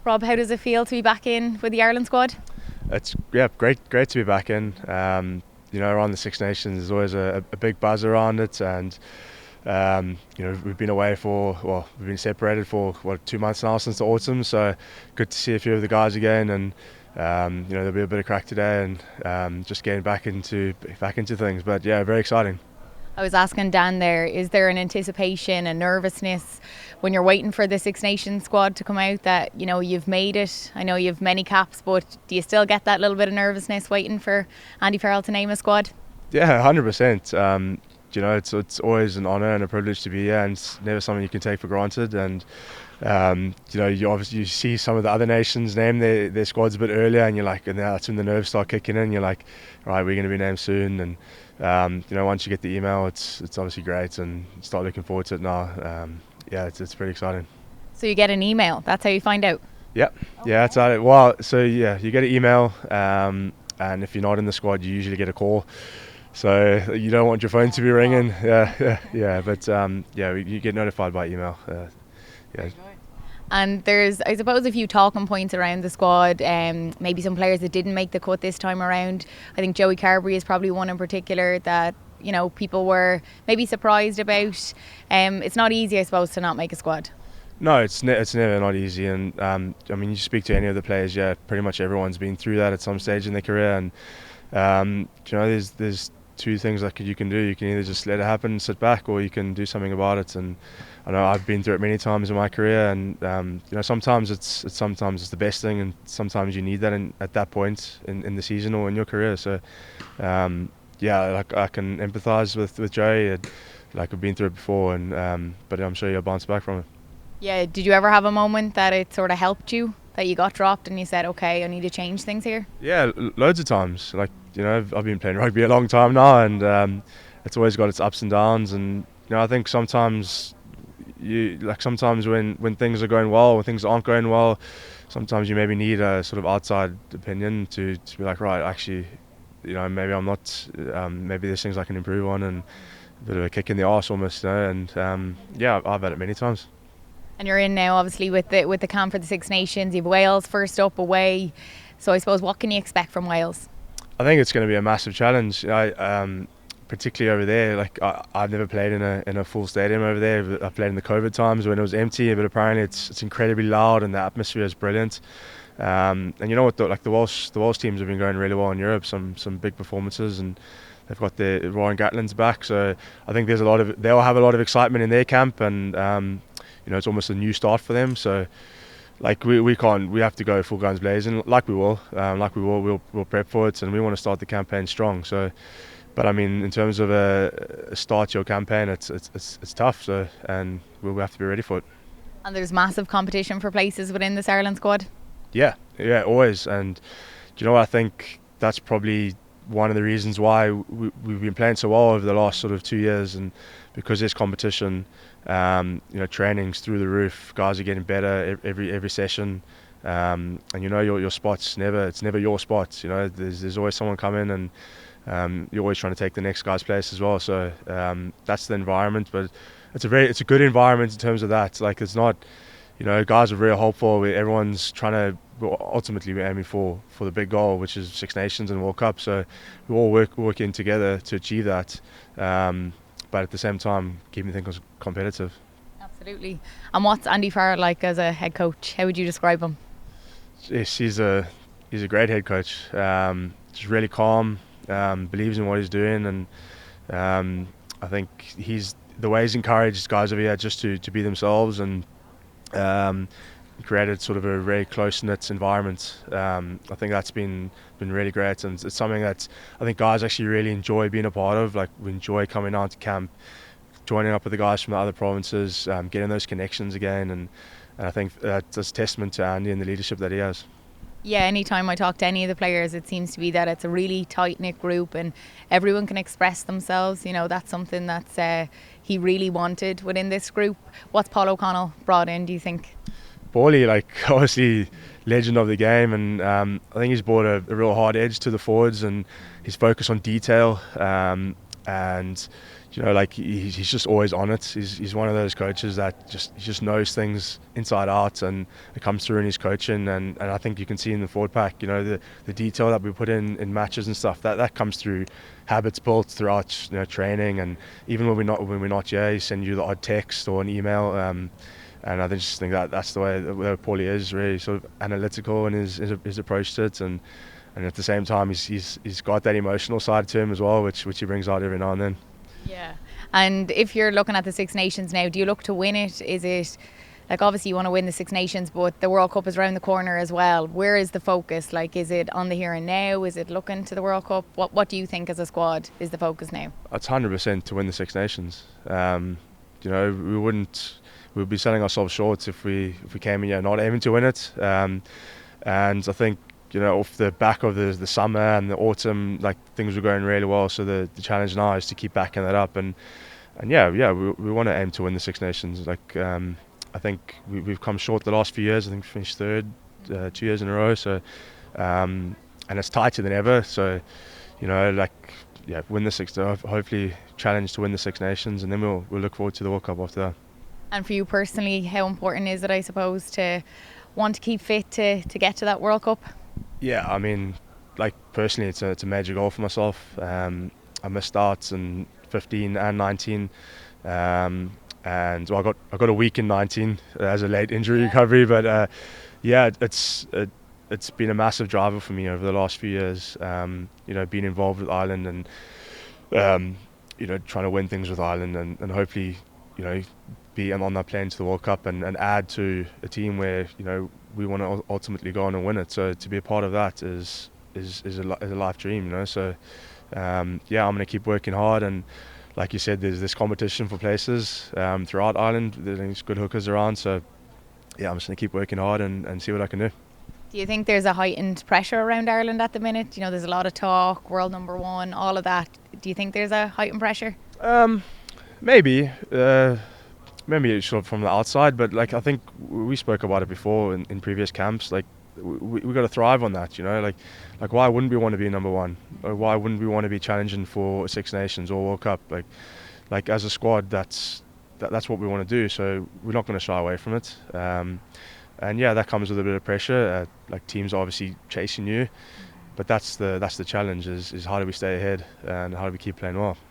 Rob, how does it feel to be back in with the Ireland squad? It's great to be back in. Around the Six Nations, there's always a big buzz around it, and we've been separated for 2 months now since the autumn, so good to see a few of the guys again, and there'll be a bit of crack today, and just getting back into things. But yeah, very exciting. I was asking Dan there, is there an anticipation, a nervousness when you're waiting for the Six Nations squad to come out that, you've made it? I know you've many caps, but do you still get that little bit of nervousness waiting for Andy Farrell to name a squad? Yeah, 100%. It's always an honour and a privilege to be here, and it's never something you can take for granted. And you see some of the other nations name their squads a bit earlier, and you're like, and that's when the nerves start kicking in. You're like, right, we're going to be named soon. And once you get the email, it's obviously great, and start looking forward to it now. It's pretty exciting. So you get an email. That's how you find out. Yep. Okay. Yeah, that's how it. Well, so yeah, you get an email, and if you're not in the squad, you usually get a call. So you don't want your phone to be ringing. You get notified by email. And there's, I suppose, a few talking points around the squad. Maybe some players that didn't make the cut this time around. I think Joey Carbery is probably one in particular that people were maybe surprised about. It's not easy, I suppose, to not make a squad. No, it's never not easy, and you speak to any of the players, pretty much everyone's been through that at some stage in their career, and there's two things that you can do. You can either just let it happen and sit back, or you can do something about it. And I know I've been through it many times in my career, and sometimes it's the best thing, and sometimes you need that at that point in the season or in your career. So I can empathise with Joey. I've been through it before, but I'm sure you'll bounce back from it. Yeah, did you ever have a moment that it sort of helped you, that you got dropped and you said, okay, I need to change things here? Yeah, loads of times. I've been playing rugby a long time now, and it's always got its ups and downs. And I think sometimes when things are going well, when things aren't going well, sometimes you maybe need a sort of outside opinion to be like, right, actually, maybe I'm not. Maybe there's things I can improve on, and a bit of a kick in the arse almost. And I've had it many times. And you're in now, obviously, with the camp for the Six Nations. You have Wales first up away. So I suppose, what can you expect from Wales? I think it's going to be a massive challenge. Particularly over there. I've never played in a full stadium over there. I played in the COVID times when it was empty, but apparently it's incredibly loud and the atmosphere is brilliant. And you know what? The Welsh teams have been going really well in Europe. Some big performances, and they've got their Ryan Gatlin's back. So I think they'll have a lot of excitement in their camp, and it's almost a new start for them. So we have to go full guns blazing, like we will. We'll prep for it, and we want to start the campaign strong. So, but in terms of a start your campaign, it's tough. So, and we'll have to be ready for it. And there's massive competition for places within this Ireland squad. Yeah, always. And do you know what? I think that's probably one of the reasons why we've been playing so well over the last sort of 2 years, and because there's competition. Training's through the roof. Guys are getting better every session, and your spot's never your spot. There's always someone coming, and you're always trying to take the next guy's place as well. So that's the environment, but it's a good environment in terms of that. It's not, guys are very hopeful. Everyone's trying to ultimately be aiming for the big goal, which is Six Nations and World Cup. So we all working together to achieve that. But at the same time, keeping things competitive. Absolutely. And what's Andy Farrell like as a head coach? How would you describe him? Yes, he's a great head coach. Just really calm, believes in what he's doing, and I think the way he's encouraged guys over here just to be themselves, and created sort of a very close-knit environment. I think that's been really great, and it's something that I think guys actually really enjoy being a part of. We enjoy coming out to camp, joining up with the guys from the other provinces, getting those connections again, and I think that's a testament to Andy and the leadership that he has. Yeah, anytime I talk to any of the players, it seems to be that it's a really tight-knit group and everyone can express themselves. That's something that he really wanted within this group. What's Paul O'Connell brought in, do you think? Paulie, obviously legend of the game, and I think he's brought a real hard edge to the forwards, and his focus on detail, and like he's just always on it. He's one of those coaches that just knows things inside out, and it comes through in his coaching. And I think you can see in the forward pack, the detail that we put in matches and stuff, that comes through habits built throughout training, and even when we're not here, he sends you the odd text or an email. And I just think that's the way Paulie is, really sort of analytical in his approach to it, and at the same time he's got that emotional side to him as well, which he brings out every now and then. Yeah. And if you're looking at the Six Nations now, do you look to win it? Is it, like, obviously you want to win the Six Nations, but the World Cup is around the corner as well. Where is the focus? Like, is it on the here and now? Is it looking to the World Cup? What do you think as a squad is the focus now? It's 100% to win the Six Nations. We'd be selling ourselves short if we came in here not aiming to win it. And I think, off the back of the summer and the autumn, like, things were going really well. So the challenge now is to keep backing that up, and we want to aim to win the Six Nations. Like, I think we've come short the last few years. I think we finished third 2 years in a row. So and it's tighter than ever. So win the Six. Hopefully challenge to win the Six Nations, and then we'll look forward to the World Cup after that. And for you personally, how important is it, I suppose, to want to keep fit to get to that World Cup? Yeah, I mean, like, personally, it's a major goal for myself. I missed starts in 15 and 19, and I got a week in 19 as a late injury recovery. But it's been a massive driver for me over the last few years. Being involved with Ireland and trying to win things with Ireland, and hopefully be on that plane to the World Cup and add to a team where we want to ultimately go on and win it. So to be a part of that is a life dream. So I'm going to keep working hard, and like you said, there's this competition for places throughout Ireland. There's good hookers around, so I'm just going to keep working hard and see what I can do. Do you think there's a heightened pressure around Ireland at the minute? There's a lot of talk, world number one, all of that. Do you think there's a heightened pressure? Maybe sort of from the outside, but like, I think we spoke about it before in previous camps. Like, we got to thrive on that, like why wouldn't we want to be number one? Or why wouldn't we want to be challenging for Six Nations or World Cup? Like as a squad, that's what we want to do. So we're not going to shy away from it. And that comes with a bit of pressure. Like, teams are obviously chasing you, but that's the challenge. Is how do we stay ahead and how do we keep playing well?